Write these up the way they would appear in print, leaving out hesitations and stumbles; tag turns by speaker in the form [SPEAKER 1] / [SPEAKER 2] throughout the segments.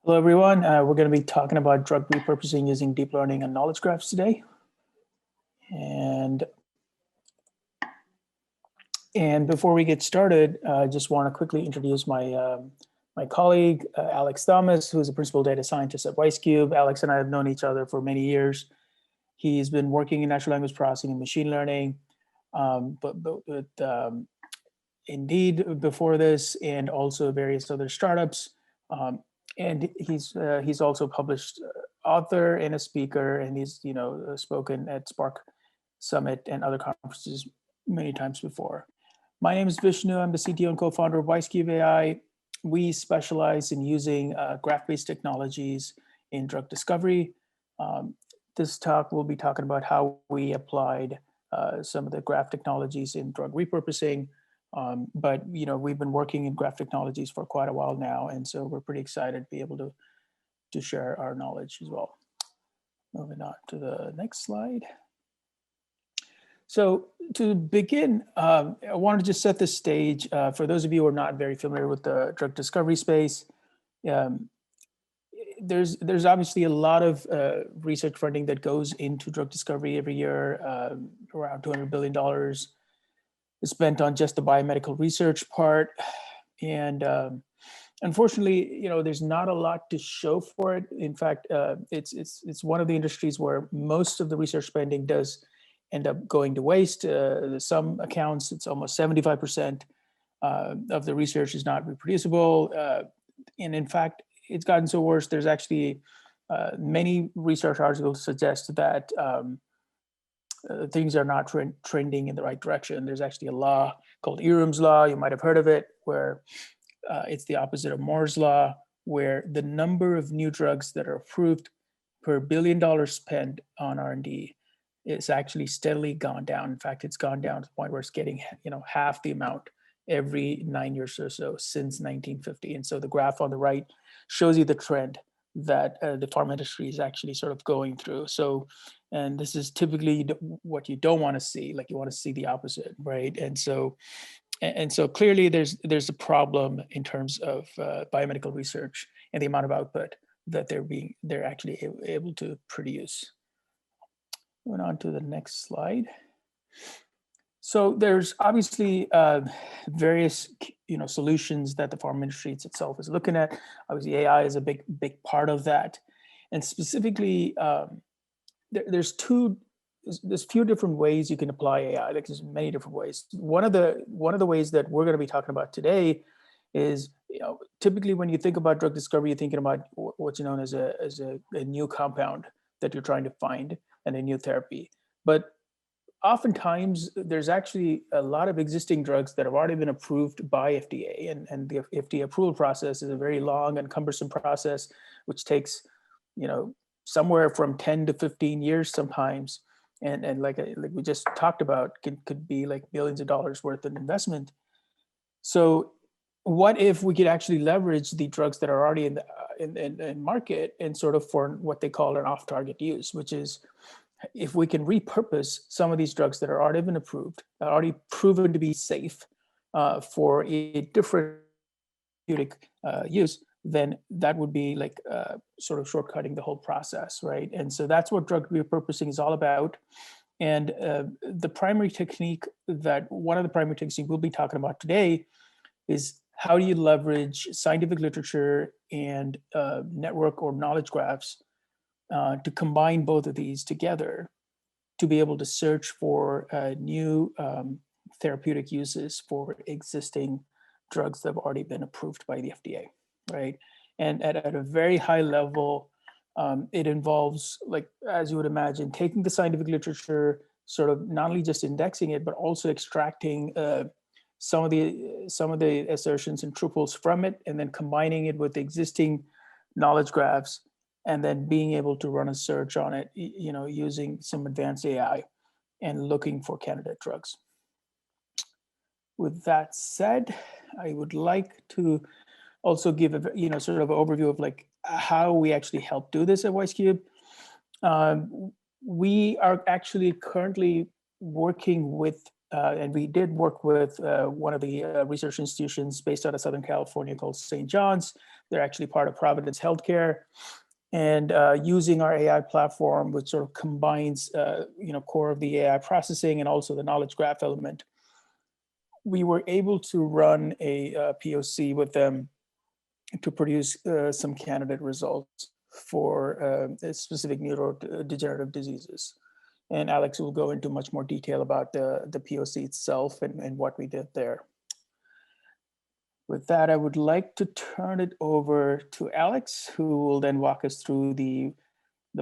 [SPEAKER 1] Hello, everyone. We're going to be talking about drug repurposing using deep learning and knowledge graphs today. And before we get started, I just want to quickly introduce my colleague, Alex Thomas, who is a principal data scientist at Vicecube. Alex and I have known each other for many years. He's been working in natural language processing and machine learning, but with Indeed before this, and also various other startups. And he's also published author and a speaker, and he's spoken at Spark Summit and other conferences many times before. My name is Vishnu. I'm the CTO and co-founder of Vicecube AI. We specialize in using graph-based technologies in drug discovery. This talk will be talking about how we applied some of the graph technologies in drug repurposing. But we've been working in graph technologies for quite a while now, and so we're pretty excited to be able to share our knowledge as well. Moving on to the next slide. So to begin, I wanted to just set the stage for those of you who are not very familiar with the drug discovery space. There's obviously a lot of research funding that goes into drug discovery every year, around $200 billion. Spent on just the biomedical research part, and unfortunately, there's not a lot to show for it. In fact, it's one of the industries where most of the research spending does end up going to waste. Some accounts, it's almost 75% of the research is not reproducible, and in fact, it's gotten so worse. There's actually many research articles suggest that. Things are not trending in the right direction. There's actually a law called Ehrum's law. You might have heard of it, where it's the opposite of Moore's law, where the number of new drugs that are approved per $1 billion spent on R&D is actually steadily gone down. In fact, it's gone down to the point where it's getting half the amount every 9 years or so since 1950. And so the graph on the right shows you the trend that the pharma industry is actually sort of going through. So, and this is typically what you don't want to see. Like, you want to see the opposite, right? And so clearly there's a problem in terms of biomedical research and the amount of output that they're actually able to produce. Going on to the next slide. So there's obviously various solutions that the pharma industry itself is looking at. Obviously, AI is a big part of that, and specifically, there's few different ways you can apply AI. Like, there's many different ways. One of the ways that we're going to be talking about today is, typically when you think about drug discovery, you're thinking about what's known as a new compound that you're trying to find and a new therapy, but oftentimes, there's actually a lot of existing drugs that have already been approved by FDA, and the FDA approval process is a very long and cumbersome process, which takes, somewhere from 10 to 15 years sometimes, and like we just talked about, could be like billions of dollars worth of investment. So, what if we could actually leverage the drugs that are already in the market and sort of for what they call an off-target use, which is, if we can repurpose some of these drugs that are already been approved, already proven to be safe for a different therapeutic use, then that would be like sort of shortcutting the whole process, right? And so that's what drug repurposing is all about. And one of the primary techniques we'll be talking about today is how do you leverage scientific literature and network or knowledge graphs to combine both of these together to be able to search for new therapeutic uses for existing drugs that have already been approved by the FDA, right? And at a very high level, it involves, like, as you would imagine, taking the scientific literature, sort of not only just indexing it, but also extracting some of the assertions and truples from it, and then combining it with existing knowledge graphs, and then being able to run a search on it, using some advanced AI and looking for candidate drugs. With that said, I would like to also give a sort of overview of like how we actually help do this at Vicecube. We are actually currently working with, and we did work with one of the research institutions based out of Southern California called St. John's, They're actually part of Providence Healthcare. And using our AI platform, which sort of combines, core of the AI processing and also the knowledge graph element, we were able to run a POC with them to produce some candidate results for specific neurodegenerative diseases. And Alex will go into much more detail about the POC itself and what we did there. With that, I would like to turn it over to Alex, who will then walk us through the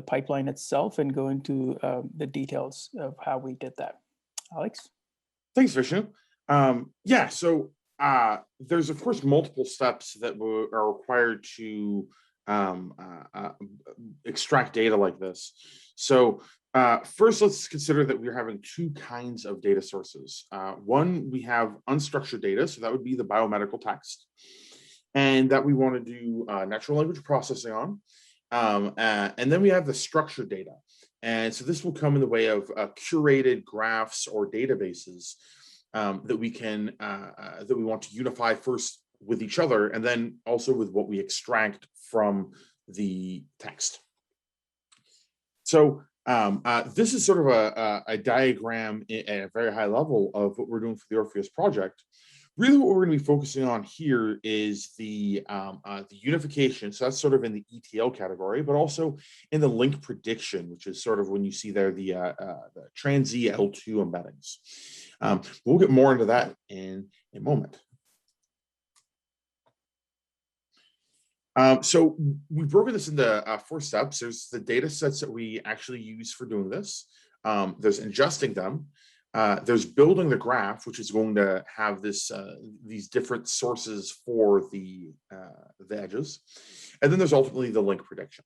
[SPEAKER 1] pipeline itself and go into the details of how we did that. Alex?
[SPEAKER 2] Thanks, Vishnu. So there's, of course, multiple steps that are required to extract data like this. So first, let's consider that we're having two kinds of data sources. One, we have unstructured data, so that would be the biomedical text, and that we want to do natural language processing on. And then we have the structured data. And so this will come in the way of curated graphs or databases that we want to unify first with each other, and then also with what we extract from the text. So this is sort of a diagram at a very high level of what we're doing for the Orpheus project. Really, what we're going to be focusing on here is the unification. So that's sort of in the ETL category, but also in the link prediction, which is sort of when you see there the trans-Z L2 embeddings. We'll get more into that in a moment. So we've broken this into 4 steps. There's the data sets that we actually use for doing this. There's ingesting them. There's building the graph, which is going to have these different sources for the edges. And then there's ultimately the link prediction.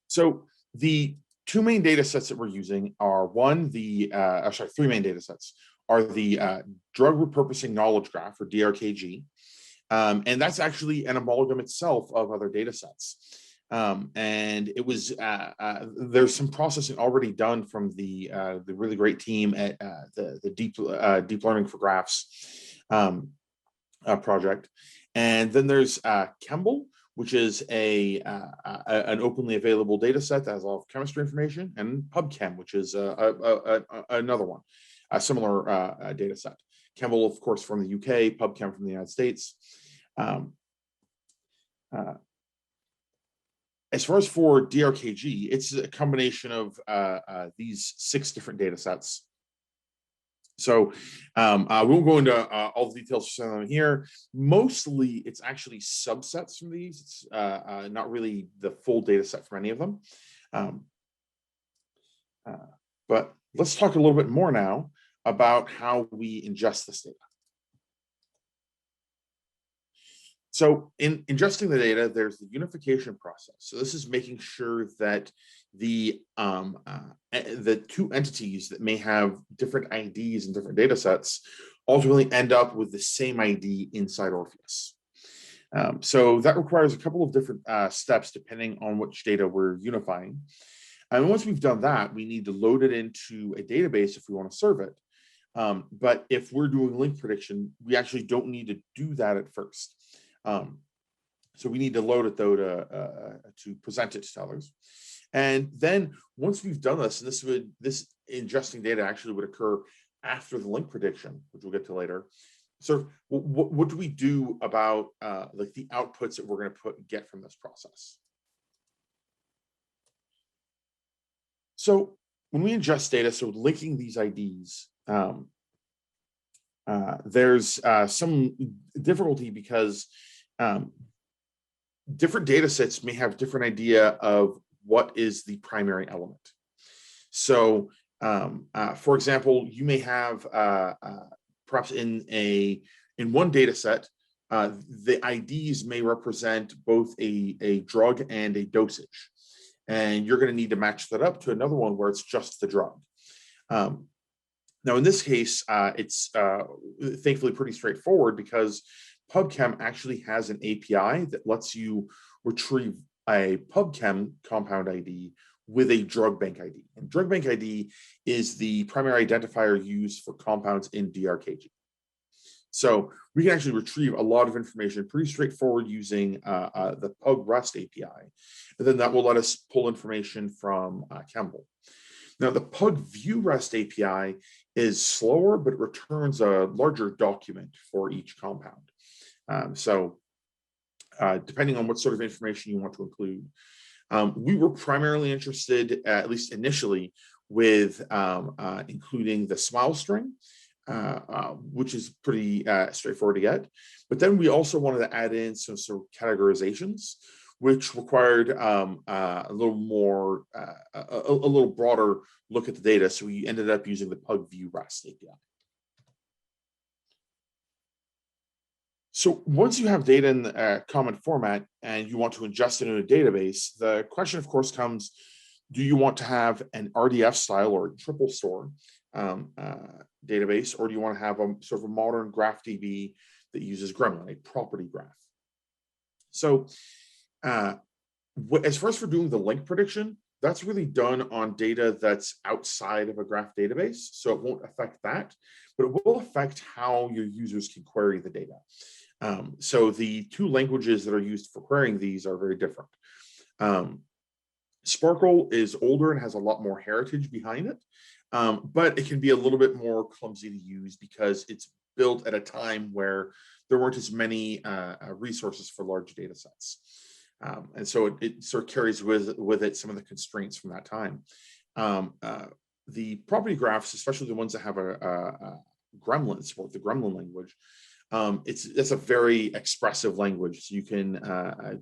[SPEAKER 2] So the 2 main data sets that we're using are three main data sets are the drug repurposing knowledge graph, or Drkg. And that's actually an amalgam itself of other data sets. And it was there's some processing already done from the really great team at the deep learning for graphs project. And then there's Kemble, which is an openly available data set that has a lot of chemistry information, and PubChem, which is another one, a similar data set. Kemble, of course, from the UK, PubChem from the United States. As far as for Drkg, it's a combination of these 6 different data sets. So we won't go into all the details for some of them here. Mostly, it's actually subsets from these. It's not really the full data set from any of them. But let's talk a little bit more now about how we ingest this data. So in ingesting the data, there's the unification process. So this is making sure that the 2 entities that may have different IDs and different data sets ultimately end up with the same ID inside Orpheus. So that requires a couple of different steps depending on which data we're unifying. And once we've done that, we need to load it into a database if we want to serve it. But if we're doing link prediction, we actually don't need to do that at first. So we need to load it though to present it to others. And then once we've done this, and this ingesting data actually would occur after the link prediction, which we'll get to later. So what do we do about like the outputs that we're going to get from this process? So when we ingest data, so linking these IDs, there's some difficulty because different data sets may have different idea of what is the primary element. So, for example, you may have perhaps in one data set, the IDs may represent both a drug and a dosage, and you're going to need to match that up to another one where it's just the drug. Now, in this case, it's thankfully pretty straightforward because PubChem actually has an API that lets you retrieve a PubChem compound ID with a drug bank ID. And drug bank ID is the primary identifier used for compounds in Drkg. So we can actually retrieve a lot of information pretty straightforward using the Pug REST API. And then that will let us pull information from Campbell. Now, the Pug View REST API is slower, but it returns a larger document for each compound. Depending on what sort of information you want to include. We were primarily interested, at least initially, with including the smile string, which is pretty straightforward to get. But then we also wanted to add in some sort of categorizations, which required a little more, a little broader look at the data. So we ended up using the Pug View REST API. So once you have data in a common format and you want to ingest it into a database, the question, of course, comes, do you want to have an RDF style or triple store database, or do you want to have a sort of a modern GraphDB that uses Gremlin, a property graph? So as far as for doing the link prediction, that's really done on data that's outside of a graph database. So it won't affect that, but it will affect how your users can query the data. So the two languages that are used for querying these are very different. Sparkle is older and has a lot more heritage behind it, but it can be a little bit more clumsy to use because it's built at a time where there weren't as many resources for large data sets. And so it sort of carries with it some of the constraints from that time. The property graphs, especially the ones that have a Gremlin, support the Gremlin language, it's a very expressive language, so you can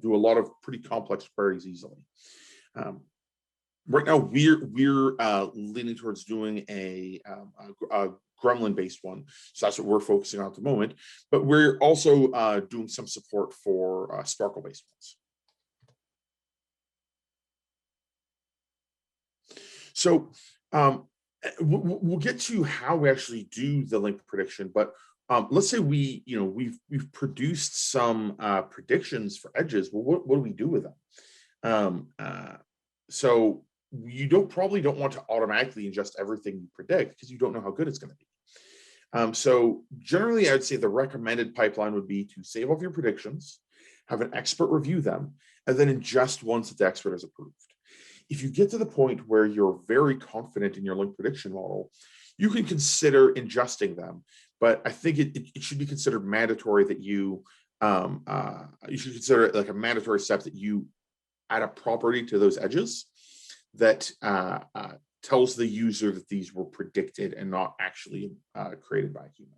[SPEAKER 2] do a lot of pretty complex queries easily. Right now, we're leaning towards doing a Gremlin-based one, so that's what we're focusing on at the moment. But we're also doing some support for Sparkle-based ones. So we'll get to how we actually do the link prediction, but let's say we've produced some predictions for edges. Well, what do we do with them? So you probably don't want to automatically ingest everything you predict because you don't know how good it's going to be. So generally, I would say the recommended pipeline would be to save all of your predictions, have an expert review them, and then ingest ones that the expert has approved. If you get to the point where you're very confident in your link prediction model, you can consider ingesting them. But I think it should be considered mandatory that you should consider it like a mandatory step that you add a property to those edges that tells the user that these were predicted and not actually created by a human.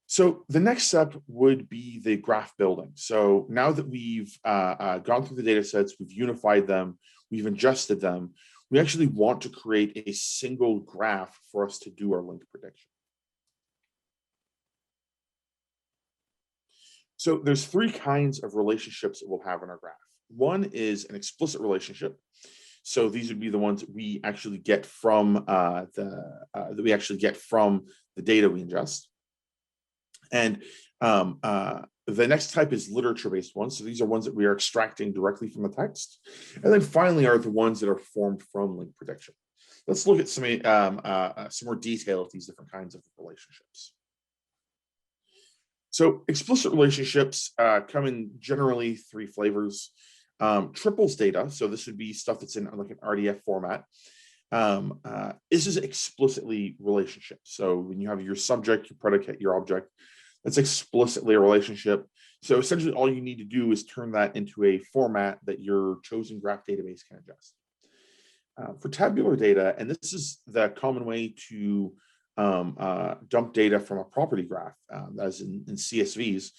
[SPEAKER 2] So the next step would be the graph building. So now that we've gone through the data sets, we've unified them, we've ingested them, we actually want to create a single graph for us to do our link prediction. So there's three kinds of relationships that we'll have in our graph. One is an explicit relationship. So these would be the ones that we actually get from the data we ingest. And the next type is literature-based ones. So these are ones that we are extracting directly from the text. And then finally are the ones that are formed from link prediction. Let's look at some more detail of these different kinds of relationships. So explicit relationships come in generally three flavors. Triples data, so this would be stuff that's in like an RDF format. This is explicitly relationship. So when you have your subject, your predicate, your object, that's explicitly a relationship. So essentially all you need to do is turn that into a format that your chosen graph database can ingest. For tabular data, and this is the common way to dump data from a property graph, as in CSVs.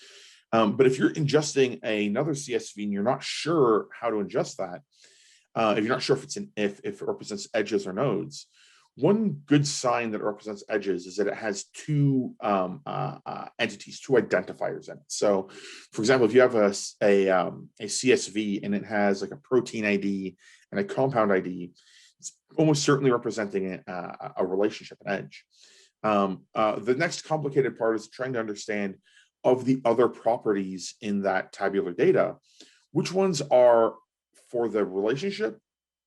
[SPEAKER 2] But if you're ingesting another CSV and you're not sure how to ingest that, if you're not sure if it represents edges or nodes, one good sign that it represents edges is that it has two entities, two identifiers in it. So, for example, if you have a CSV and it has like a protein ID and a compound ID, it's almost certainly representing a relationship, an edge. The next complicated part is trying to understand of the other properties in that tabular data, which ones are for the relationship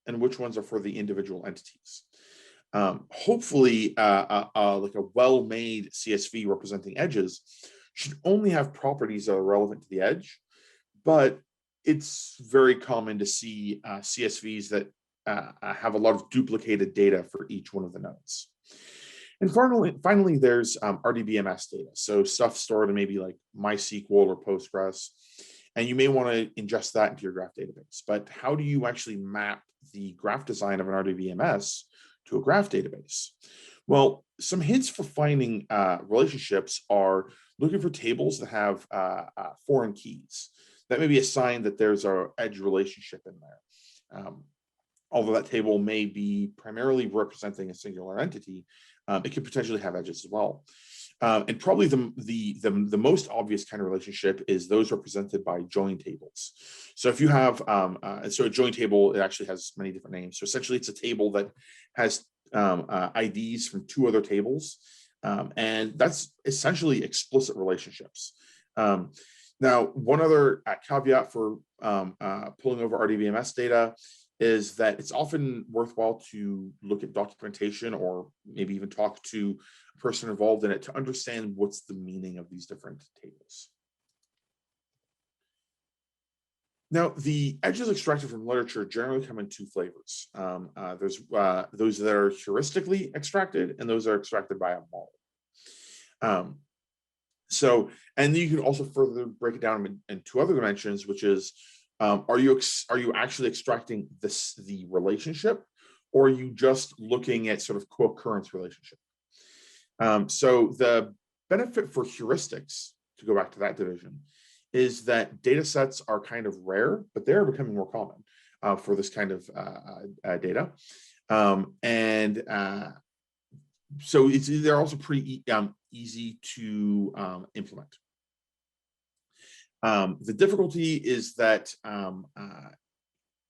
[SPEAKER 2] and which ones are for the individual entities. Hopefully, like a well-made CSV representing edges should only have properties that are relevant to the edge, but it's very common to see CSVs that have a lot of duplicated data for each one of the nodes. And finally, there's RDBMS data. So stuff stored in maybe like MySQL or Postgres, and you may want to ingest that into your graph database. But how do you actually map the graph design of an RDBMS to a graph database? Well, some hints for finding relationships are looking for tables that have foreign keys. That may be a sign that there's an edge relationship in there. Although that table may be primarily representing a singular entity, it could potentially have edges as well. And probably the most obvious kind of relationship is those represented by join tables. So if you have, so a join table, it actually has many different names. So essentially it's a table that has IDs from two other tables. And that's essentially explicit relationships. Now, one other caveat for pulling over RDBMS data is that it's often worthwhile to look at documentation or maybe even talk to a person involved in it to understand what's the meaning of these different tables. Now, the edges extracted from literature generally come in two flavors. There's those that are heuristically extracted and those that are extracted by a model. So, and you can also further break it down in two other dimensions, which is, are you actually extracting the relationship, or are you just looking at sort of co-occurrence relationship? So the benefit for heuristics, to go back to that division, is that data sets are kind of rare, but they're becoming more common for this kind of data. So they're also pretty easy to implement. The difficulty is that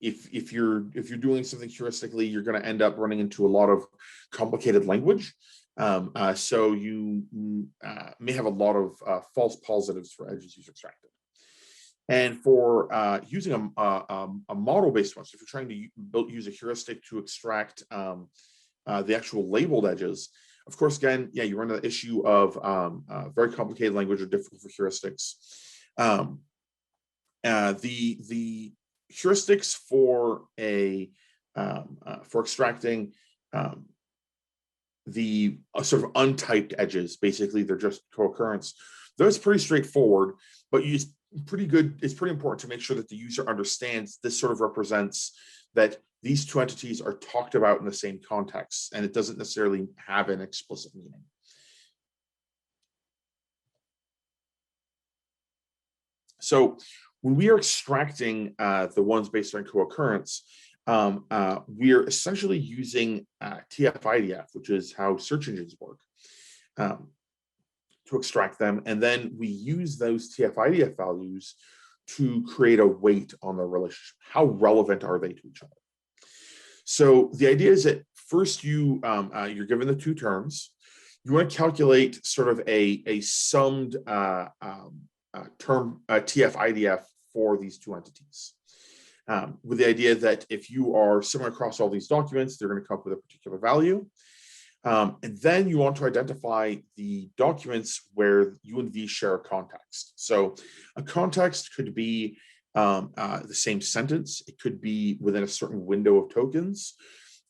[SPEAKER 2] if you're doing something heuristically, you're going to end up running into a lot of complicated language. So you may have a lot of false positives for edges you've extracted. And for using a model-based one, so if you're trying to use a heuristic to extract the actual labeled edges, of course, again, yeah, you run into the issue of very complicated language or difficult for heuristics. The heuristics for extracting the sort of untyped edges, basically they're just co-occurrence. Those pretty straightforward, but it's pretty good. It's pretty important to make sure that the user understands this sort of represents that these two entities are talked about in the same context, and it doesn't necessarily have an explicit meaning. So when we are extracting the ones based on co-occurrence, we are essentially using TF-IDF, which is how search engines work, to extract them. And then we use those TF-IDF values to create a weight on the relationship. How relevant are they to each other? So the idea is that first you're given the two terms. You want to calculate sort of a summed term TF-IDF for these two entities, with the idea that if you are similar across all these documents, they're going to come up with a particular value. And then you want to identify the documents where you and these share a context. So a context could be the same sentence. It could be within a certain window of tokens.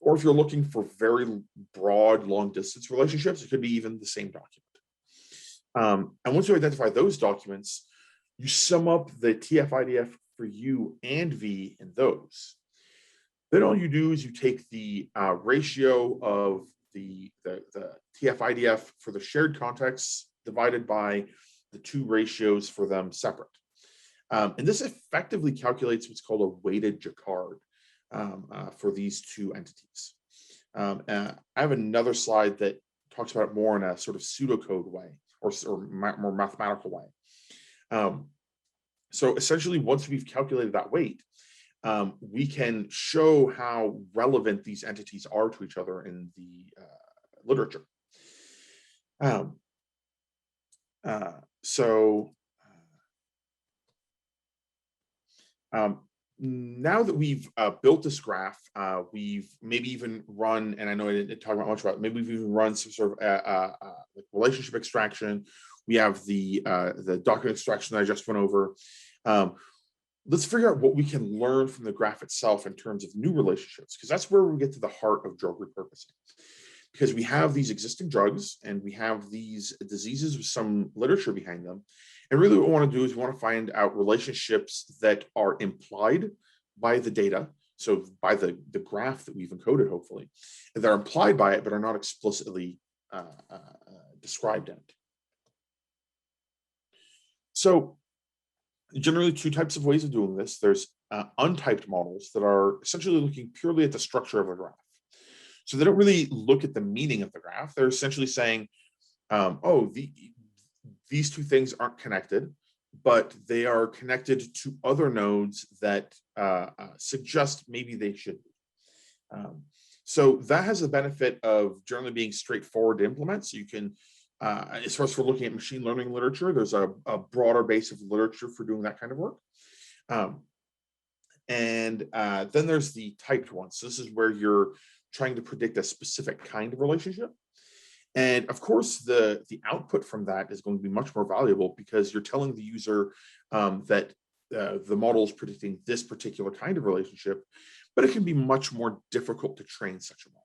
[SPEAKER 2] Or if you're looking for very broad long distance relationships, it could be even the same document. And once you identify those documents, you sum up the TF-IDF for U and V in those. Then all you do is you take the ratio of the TF-IDF for the shared contexts divided by the two ratios for them separate. And this effectively calculates what's called a weighted Drkg for these two entities. I have another slide that talks about it more in a sort of pseudocode way or more mathematical way. So essentially, once we've calculated that weight, we can show how relevant these entities are to each other in the literature. now that we've built this graph, we've maybe even run, and I know I didn't talk about much about it, maybe we've even run some sort of like relationship extraction. We have the document extraction that I just went over. Let's figure out what we can learn from the graph itself in terms of new relationships, because that's where we get to the heart of drug repurposing. Because we have these existing drugs and we have these diseases with some literature behind them. And really what we want to do is we want to find out relationships that are implied by the data, so by the graph that we've encoded, hopefully, and that are implied by it, but are not explicitly described in it. So generally two types of ways of doing this. There's untyped models that are essentially looking purely at the structure of a graph. So they don't really look at the meaning of the graph. They're essentially saying, these two things aren't connected, but they are connected to other nodes that suggest maybe they should be. So that has the benefit of generally being straightforward to implement. So you can, as far as for looking at machine learning literature, there's a broader base of literature for doing that kind of work. And then there's the typed ones. So this is where you're trying to predict a specific kind of relationship. And of course, the output from that is going to be much more valuable because you're telling the user that the model is predicting this particular kind of relationship, but it can be much more difficult to train such a model.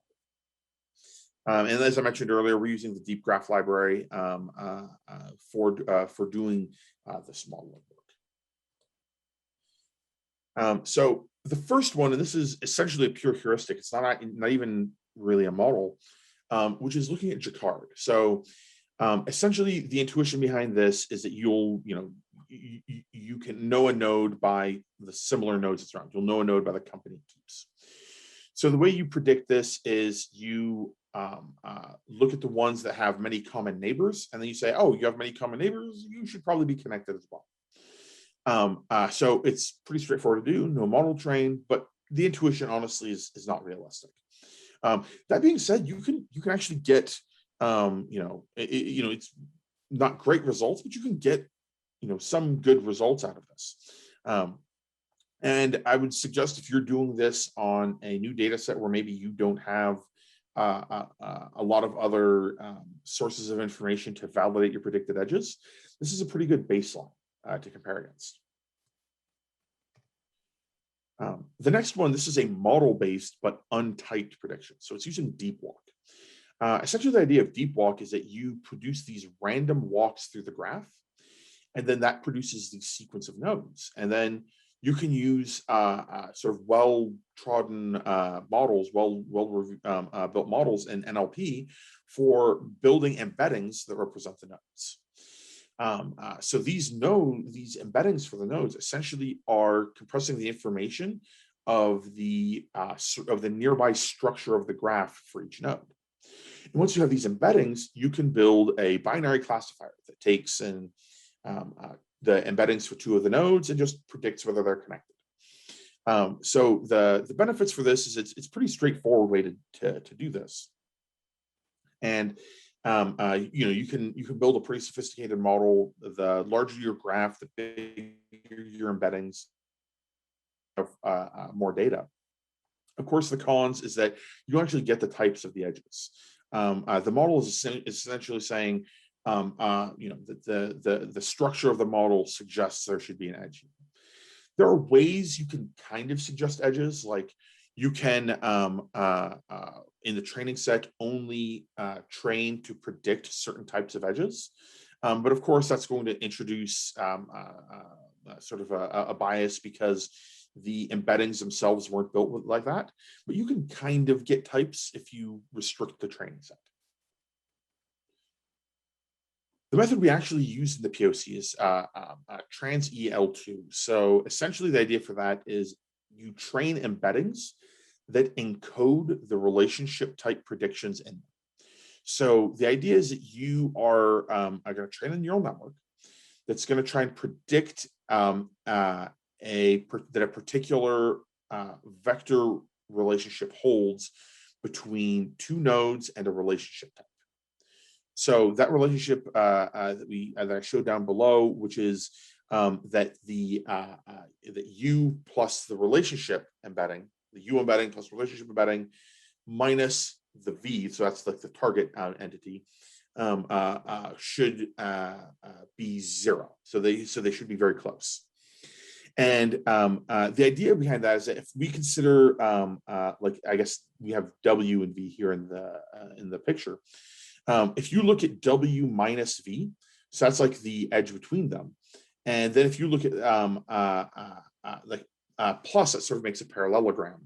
[SPEAKER 2] And as I mentioned earlier, we're using the deep graph library for doing this modeling work. So the first one, and this is essentially a pure heuristic, it's not even really a model, which is looking at Drkg. So essentially the intuition behind this is that you can know a node by the similar nodes it's around. You'll know a node by the company it keeps. So the way you predict this is you look at the ones that have many common neighbors, and then you say, oh, you have many common neighbors, you should probably be connected as well. So it's pretty straightforward to do, no model train, but the intuition honestly is not realistic. That being said, you can actually get, it's not great results, but you can get, some good results out of this. And I would suggest if you're doing this on a new data set where maybe you don't have a lot of other sources of information to validate your predicted edges, this is a pretty good baseline to compare against. The next one, this is a model-based but untyped prediction. So it's using deep walk. Essentially, the idea of deep walk is that you produce these random walks through the graph, and then that produces the sequence of nodes. And then you can use sort of well-trodden models, built models in NLP for building embeddings that represent the nodes. So these embeddings for the nodes essentially are compressing the information of the nearby structure of the graph for each node. And once you have these embeddings, you can build a binary classifier that takes in the embeddings for two of the nodes and just predicts whether they're connected. So the benefits for this is it's pretty straightforward way to do this. And you can build a pretty sophisticated model. The larger your graph, the bigger your embeddings of more data. Of course, the cons is that you don't actually get the types of the edges. The model is essentially saying, that the structure of the model suggests there should be an edge. There are ways you can kind of suggest edges, like you can, in the training set, only train to predict certain types of edges. But of course, that's going to introduce sort of a bias because the embeddings themselves weren't built like that. But you can kind of get types if you restrict the training set. The method we actually use in the POC is trans-EL2. So essentially the idea for that is you train embeddings that encode the relationship type predictions in them. So the idea is that you are going to train a neural network that's going to try and predict that a particular vector relationship holds between two nodes and a relationship type. So that relationship that I showed down below, which is that U plus the relationship embedding, the U embedding plus relationship embedding minus the V, so that's like the target entity, should be 0. So they should be very close. And the idea behind that is that if we consider, like, I guess we have W and V here in the picture. If you look at W minus V, so that's like the edge between them. And then if you look at plus, that sort of makes a parallelogram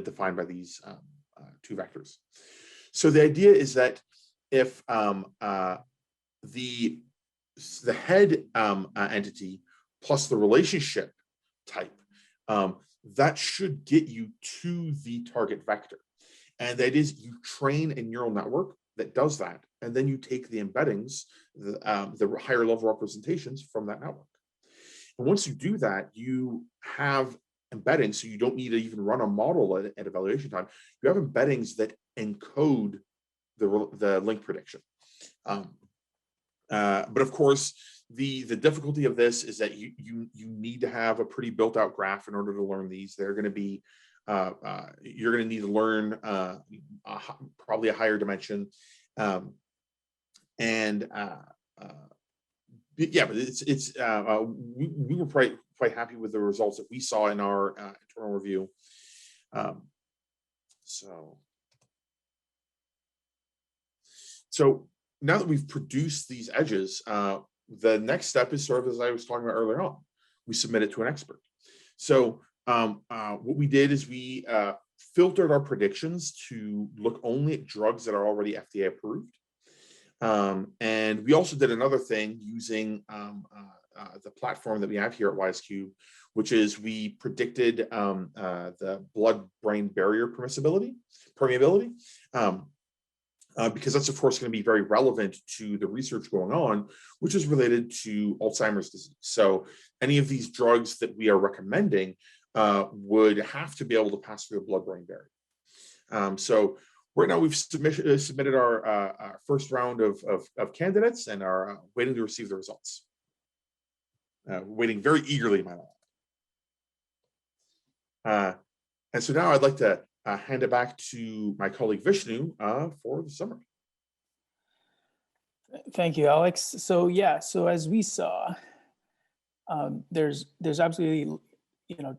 [SPEAKER 2] defined by these two vectors. So the idea is that if the head entity plus the relationship type, that should get you to the target vector. And that is, you train a neural network that does that, and then you take the embeddings, the higher level representations from that network. And once you do that, you have embeddings, so you don't need to even run a model at evaluation time. You have embeddings that encode the link prediction. But of course, the difficulty of this is that you need to have a pretty built out graph in order to learn these. They're going to be you're going to need to learn probably a higher dimension, yeah, but we were quite happy with the results that we saw in our internal review. So now that we've produced these edges, the next step is sort of as I was talking about earlier on. We submit it to an expert. So what we did is we filtered our predictions to look only at drugs that are already FDA approved. And we also did another thing using the platform that we have here at Vicecube, which is we predicted the blood-brain barrier permeability, because that's of course going to be very relevant to the research going on, which is related to Alzheimer's disease. So any of these drugs that we are recommending would have to be able to pass through the blood-brain barrier. So right now we've submitted our first round of candidates and are waiting to receive the results. Waiting very eagerly, my lord. And so now I'd like to hand it back to my colleague Vishnu for the summary.
[SPEAKER 1] Thank you, Alex. So yeah, so as we saw, there's absolutely,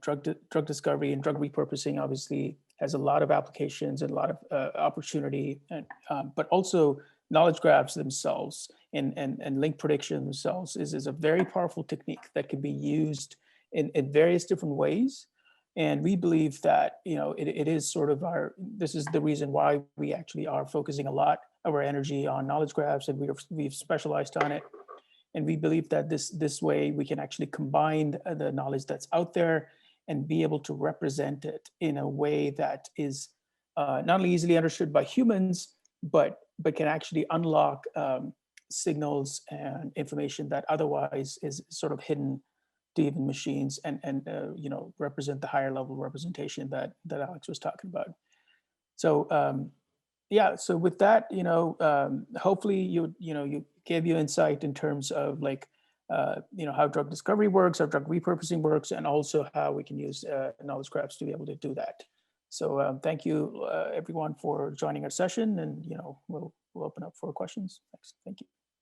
[SPEAKER 1] drug discovery and drug repurposing obviously has a lot of applications and a lot of opportunity, and but also knowledge graphs themselves and link prediction themselves is a very powerful technique that can be used in various different ways. And we believe that, it is sort of this is the reason why we actually are focusing a lot of our energy on knowledge graphs, and we've specialized on it. And we believe that this way we can actually combine the knowledge that's out there and be able to represent it in a way that is not only easily understood by humans, but can actually unlock signals and information that otherwise is sort of hidden to even machines, and represent the higher level representation that Alex was talking about. So yeah, so with that, hopefully you gave you insight in terms of like how drug discovery works, how drug repurposing works, and also how we can use knowledge graphs to be able to do that. So thank you everyone for joining our session, and we'll open up for questions. Thanks. Thank you.